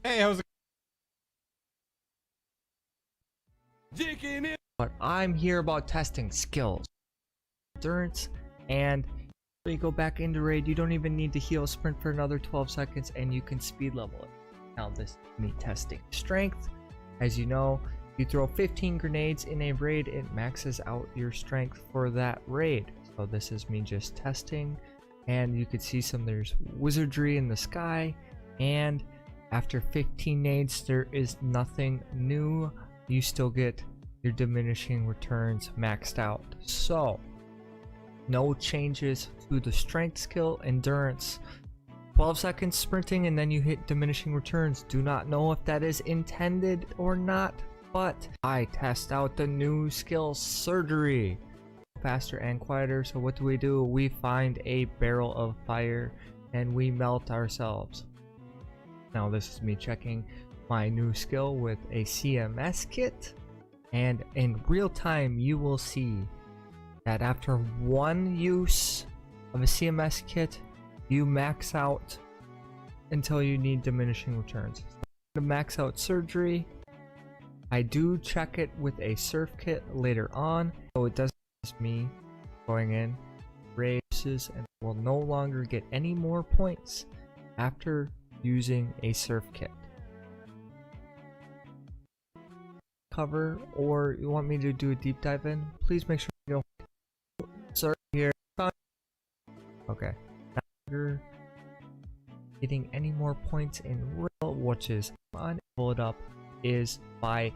Hey, how's it going? But I'm here about testing skills, endurance, and when you go back into raid, you don't even need to heal sprint for another 12 seconds and you can speed level it. Now this is me testing strength. As you know, you throw 15 grenades in a raid, it maxes out your strength for that raid. So this is me just testing, and you can see there's wizardry in the sky, and after 15 nades there is nothing new. You still get your diminishing returns maxed out. So no changes to the strength skill, endurance, 12 seconds sprinting, and then you hit diminishing returns. Do not know if that is intended or not, but I test out the new skill, surgery. Faster and quieter. So what do? We find a barrel of fire and we melt ourselves. Now this is me checking my new skill with a CMS kit, and in real time you will see that after one use of a CMS kit you max out until you need diminishing returns. To max out surgery, I do check it with a surf kit later on, so it doesn't just me going in races and will no longer get any more points after using a surf kit. Cover, or you want me to do a deep dive in, please make sure you don't start here. Okay, now you're getting any more points in real, which is on pull it up, is by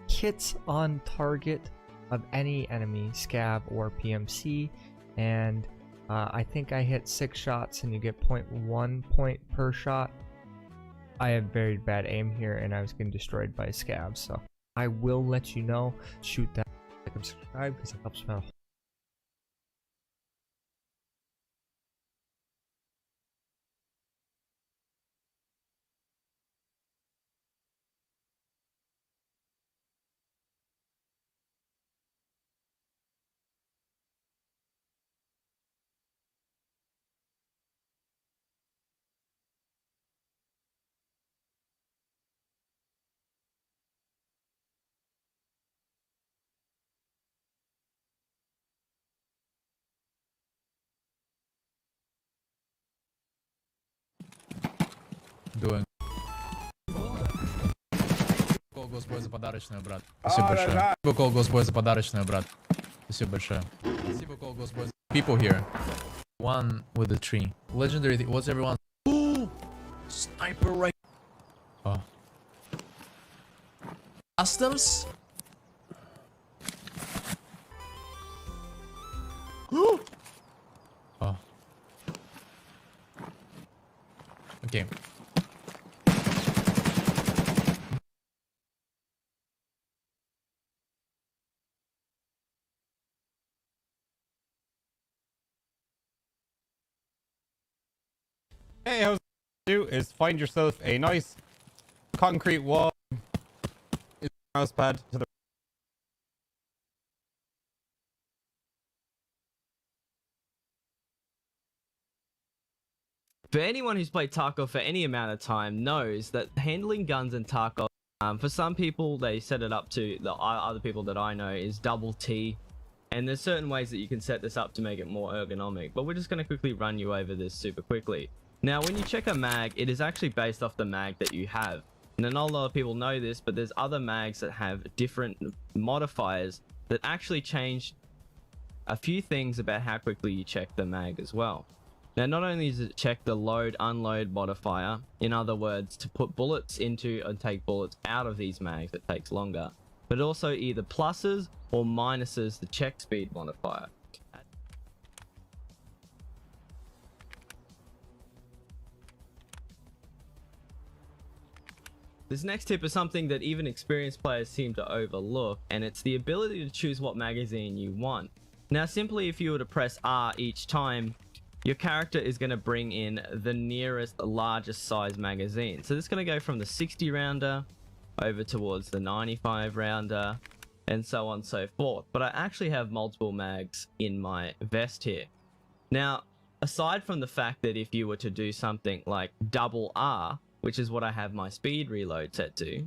hits on target of any enemy, scab or PMC, and I think I hit 6 shots and you get 0.1 point per shot. I have very bad aim here and I was getting destroyed by scabs, so I will let you know. Shoot that like and subscribe because it helps me out. Doing. Кол Госпой за подарочную, брат. Спасибо большое. Спасибо, Кол Госпой за подарочную, брат. Спасибо большое. Спасибо, Кол Госпой. People here. One with the tree. Legendary. What's everyone? Ooh! Sniper right. Oh. Customs? Oh. Okay. Hey, how's it going? Is find yourself a nice concrete wall. Is mouse pad to the For anyone who's played Tarkov for any amount of time knows that handling guns in Tarkov, for some people they set it up to, the other people that I know, is double T, and there's certain ways that you can set this up to make it more ergonomic, but we're just going to quickly run you over this super quickly. Now when you check a mag, it is actually based off the mag that you have. Now not a lot of people know this, but there's other mags that have different modifiers that actually change a few things about how quickly you check the mag as well. Now, not only does it check the load unload modifier, in other words, to put bullets into and take bullets out of these mags, it takes longer, but it also either pluses or minuses the check speed modifier. This next tip is something that even experienced players seem to overlook, and it's the ability to choose what magazine you want. Now, simply if you were to press R each time, your character is going to bring in the nearest largest size magazine. So this is going to go from the 60 rounder over towards the 95 rounder and so on and so forth. But I actually have multiple mags in my vest here. Now, aside from the fact that if you were to do something like double R, which is what I have my speed reload set to,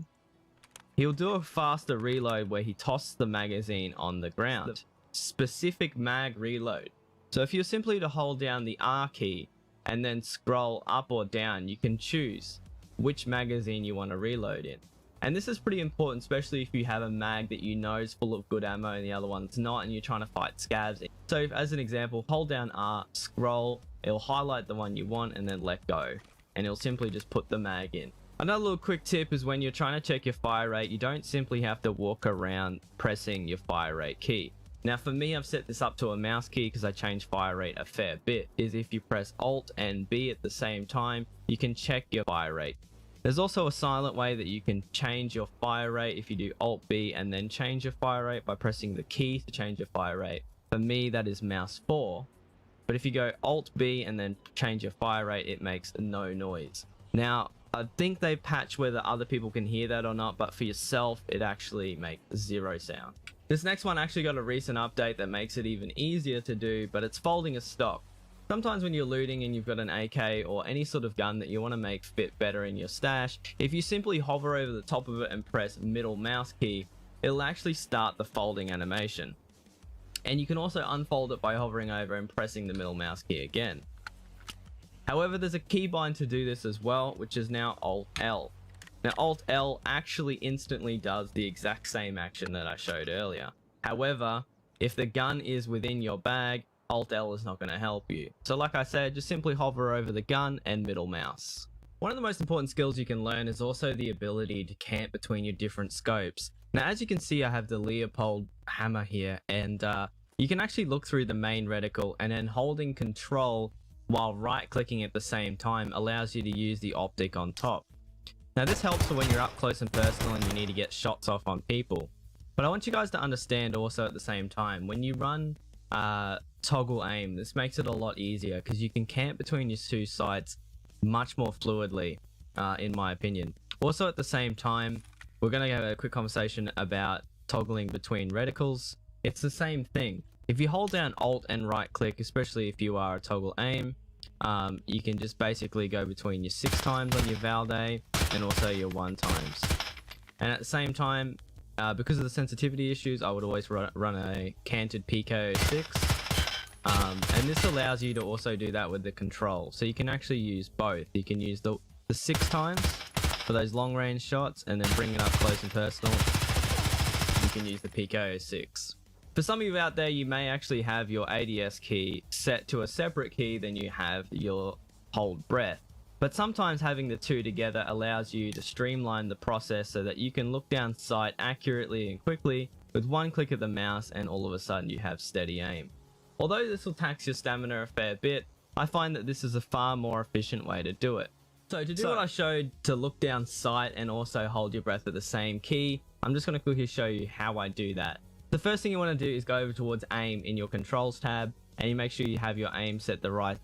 he'll do a faster reload where he tosses the magazine on the ground. Specific mag reload. So if you're simply to hold down the R key and then scroll up or down, you can choose which magazine you want to reload in. And this is pretty important, especially if you have a mag that you know is full of good ammo and the other one's not, and you're trying to fight scavs. So if, as an example, hold down R, scroll, it'll highlight the one you want and then let go. And it'll simply just put the mag in. Another little quick tip is when you're trying to check your fire rate, you don't simply have to walk around pressing your fire rate key. Now for me, I've set this up to a mouse key because I change fire rate a fair bit, is if you press Alt and B at the same time, you can check your fire rate. There's also a silent way that you can change your fire rate if you do Alt B and then change your fire rate by pressing the key to change your fire rate. For me, that is mouse 4. But if you go Alt B and then change your fire rate, it makes no noise. Now, I think they've patched whether other people can hear that or not, but for yourself, it actually makes 0 sound. This next one actually got a recent update that makes it even easier to do, but it's folding a stock. Sometimes when you're looting and you've got an AK or any sort of gun that you want to make fit better in your stash, if you simply hover over the top of it and press middle mouse key, it'll actually start the folding animation. And you can also unfold it by hovering over and pressing the middle mouse key again. However, there's a keybind to do this as well, which is now Alt-L. Now Alt-L actually instantly does the exact same action that I showed earlier. However, if the gun is within your bag, Alt-L is not going to help you. So like I said, just simply hover over the gun and middle mouse. One of the most important skills you can learn is also the ability to camp between your different scopes. Now as you can see, I have the Leopold hammer here, and you can actually look through the main reticle, and then holding control while right clicking at the same time allows you to use the optic on top. Now this helps for when you're up close and personal and you need to get shots off on people. But I want you guys to understand also at the same time, when you run toggle aim, this makes it a lot easier because you can camp between your two sights much more fluidly, in my opinion. Also at the same time, we're going to have a quick conversation about toggling between reticles. It's the same thing. If you hold down Alt and right click, especially if you are a toggle aim, you can just basically go between your 6 times on your Valday and also your 1 times. And at the same time, because of the sensitivity issues, I would always run a canted PK06. And this allows you to also do that with the control. So you can actually use both. You can use the 6 times for those long range shots, and then bring it up close and personal. You can use the PK06. For some of you out there, you may actually have your ADS key set to a separate key than you have your hold breath. But sometimes having the two together allows you to streamline the process so that you can look down sight accurately and quickly with one click of the mouse, and all of a sudden you have steady aim. Although this will tax your stamina a fair bit, I find that this is a far more efficient way to do it. So to do what I showed, to look down sight and also hold your breath at the same key, I'm just going to quickly show you how I do that. The first thing you want to do is go over towards aim in your controls tab, and you make sure you have your aim set the right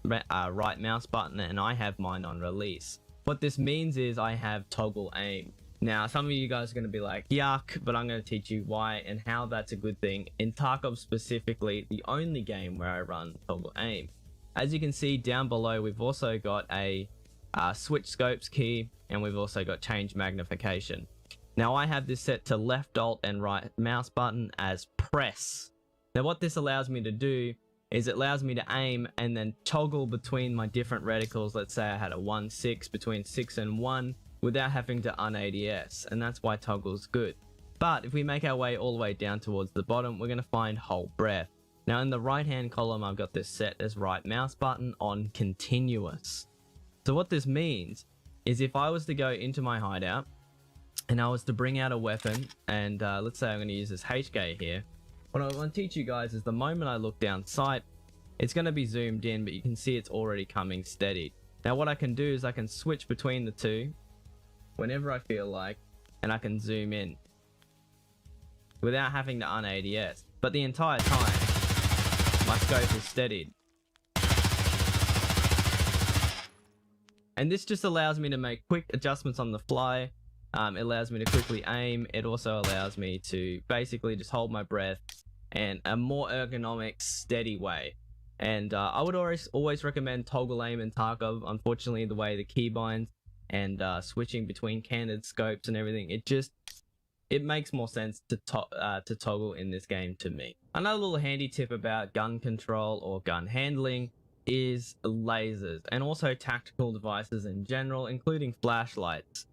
mouse button, and I have mine on release. What this means is I have toggle aim. Now some of you guys are going to be like, yuck, but I'm going to teach you why and how that's a good thing. In Tarkov specifically, the only game where I run toggle aim. As you can see down below, we've also got a switch scopes key, and we've also got change magnification. Now I have this set to left alt and right mouse button as press. Now what this allows me to do is it allows me to aim and then toggle between my different reticles. Let's say I had a 1-6 between 6 and 1 without having to un-ADS, and that's why toggle's good. But if we make our way all the way down towards the bottom, we're going to find hold breath. Now in the right hand column, I've got this set as right mouse button on continuous. So what this means is if I was to go into my hideout and I was to bring out a weapon, and let's say I'm going to use this HK here, what I want to teach you guys is the moment I look down sight, it's going to be zoomed in, but you can see it's already coming steady. Now what I can do is I can switch between the two whenever I feel like, and I can zoom in without having to un-ADS. But the entire time, my scope is steadied. And this just allows me to make quick adjustments on the fly. It allows me to quickly aim. It also allows me to basically just hold my breath in a more ergonomic, steady way. And I would always recommend toggle aim in Tarkov. Unfortunately, the way the keybinds and switching between candid scopes and everything. It makes more sense to toggle in this game to me. Another little handy tip about gun control or gun handling is lasers, and also tactical devices in general, including flashlights.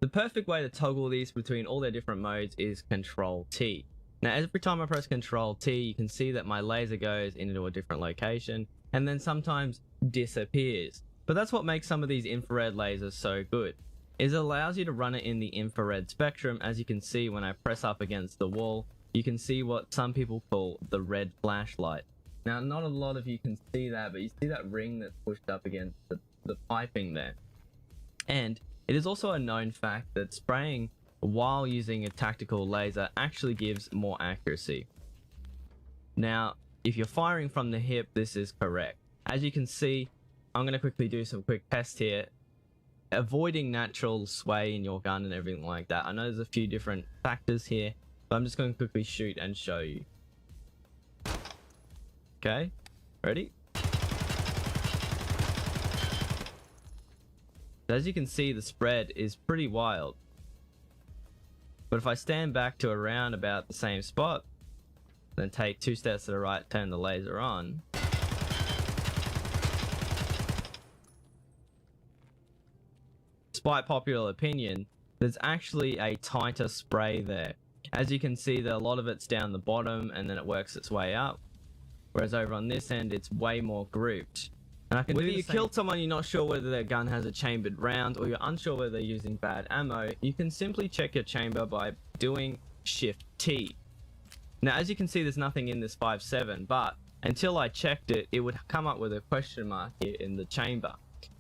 The perfect way to toggle these between all their different modes is Control T. Now every time I press Control T, you can see that my laser goes into a different location and then sometimes disappears. But that's what makes some of these infrared lasers so good, is it allows you to run it in the infrared spectrum. As you can see, when I press up against the wall, you can see what some people call the red flashlight. Now, not a lot of you can see that, but you see that ring that's pushed up against the piping there. And it is also a known fact that spraying while using a tactical laser actually gives more accuracy. Now, if you're firing from the hip, this is correct. As you can see, I'm going to quickly do some quick tests here. Avoiding natural sway in your gun and everything like that. I know there's a few different factors here, but I'm just going to quickly shoot and show you. Okay, ready? As you can see, the spread is pretty wild. But if I stand back to around about the same spot, then take 2 steps to the right, turn the laser on, despite popular opinion, there's actually a tighter spray there. As you can see, that a lot of it's down the bottom and then it works its way up, whereas over on this end it's way more grouped. And I can whether you killed someone, you're not sure whether their gun has a chambered round, or you're unsure whether they're using bad ammo, you can simply check your chamber by doing Shift T. Now as you can see, there's nothing in this 5.7, but until I checked it, it would come up with a question mark here in the chamber.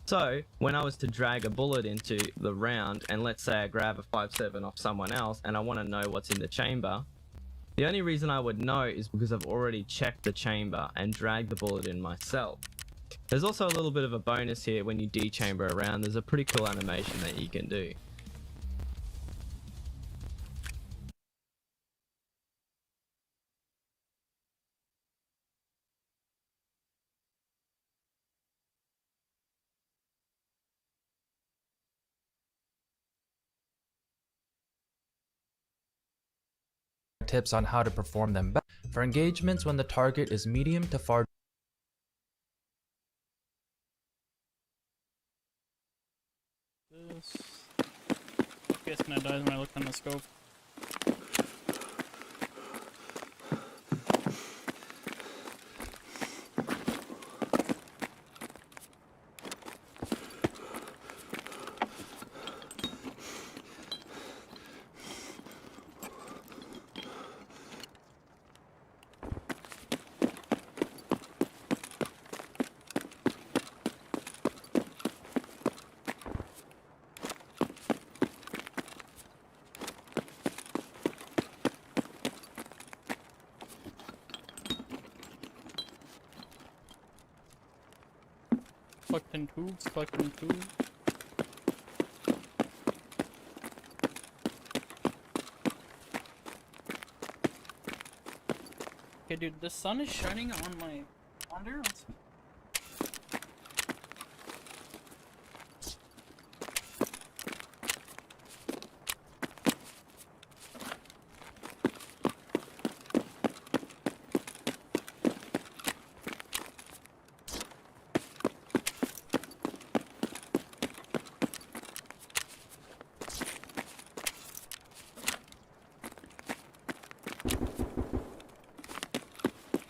So when I was to drag a bullet into the round, and let's say I grab a 5.7 off someone else and I want to know what's in the chamber, the only reason I would know is because I've already checked the chamber and dragged the bullet in myself. There's also a little bit of a bonus here. When you dechamber around, there's a pretty cool animation that you can do. Tips on how to perform them best for engagements when the target is medium to far. Guess gonna die when I look on the scope. Fucking tubes, fucking tubes. Okay, dude, the sun is shining on my under.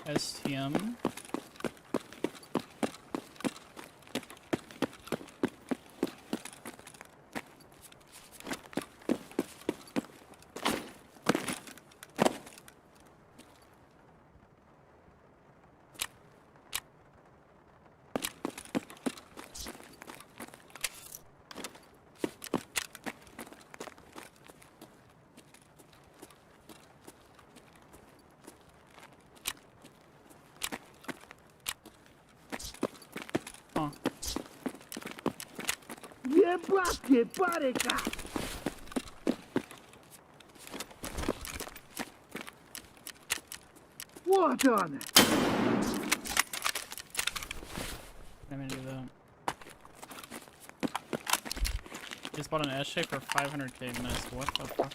STM. Ебашки, парика! Вот он! I'm gonna do that. just bought an S shape for 500k. Nice. What the fuck?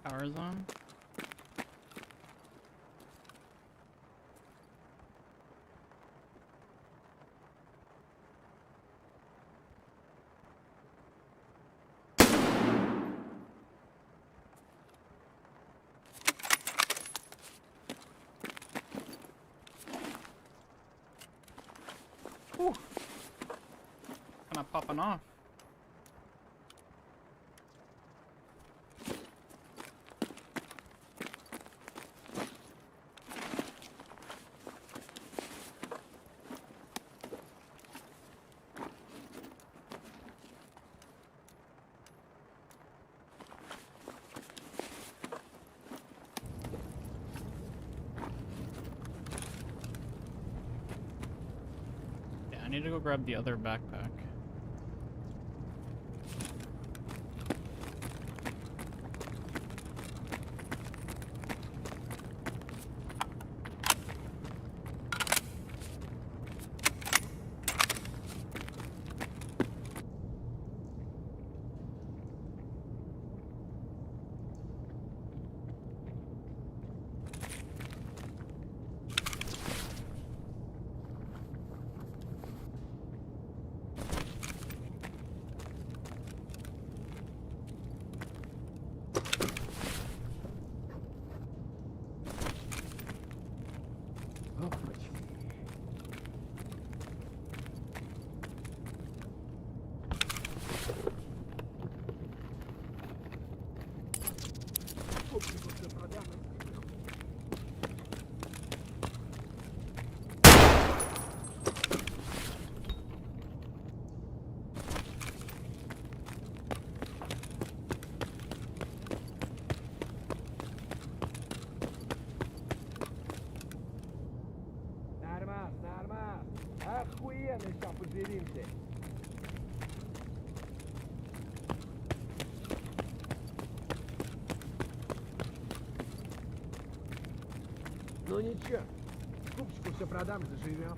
Power zone. Whew. Kinda popping off. Yeah, I need to go grab the other backpack. Охуенно сейчас подеримся. Ну ничего, купчику все продам, заживем.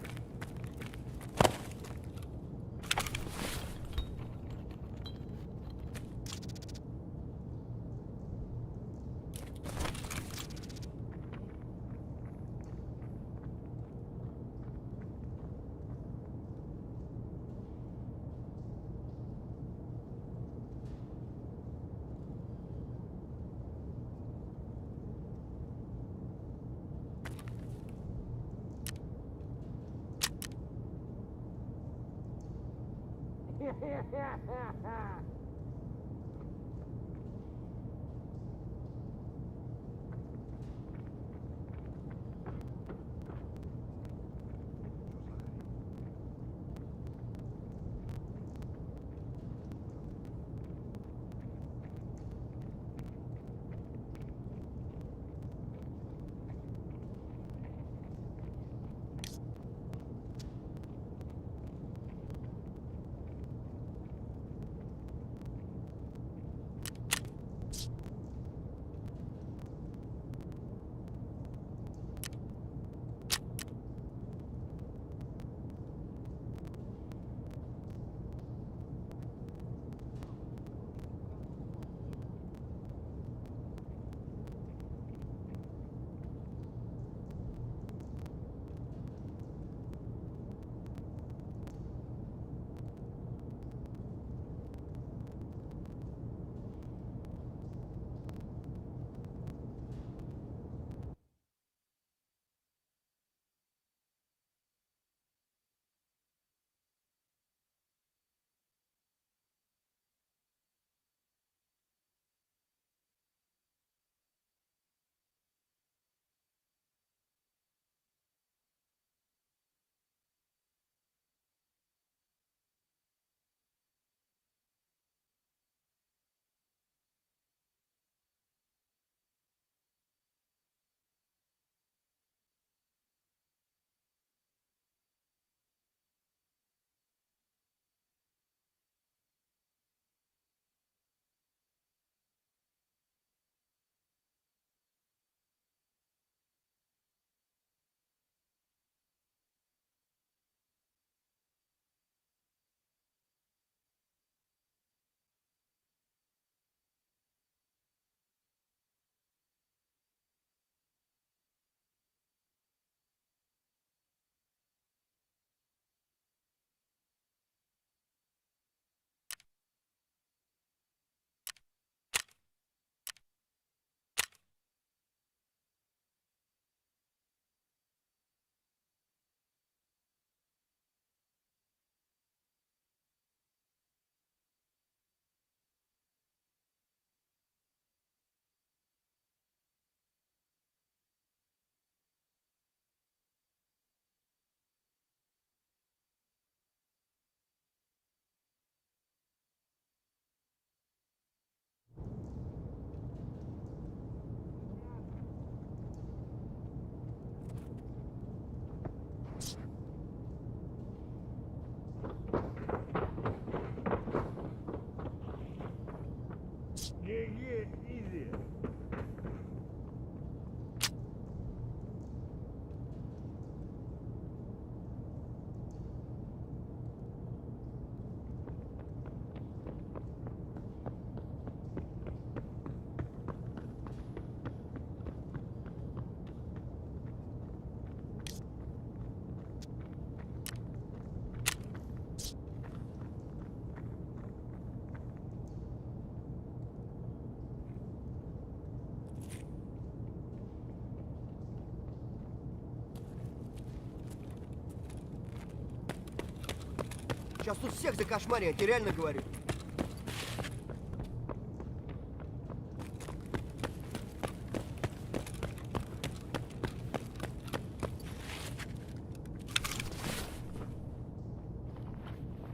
Сейчас тут всех закошмарим, я тебе реально говорю.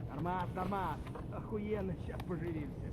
Нормас, нормас. Охуенно, сейчас пожиримся.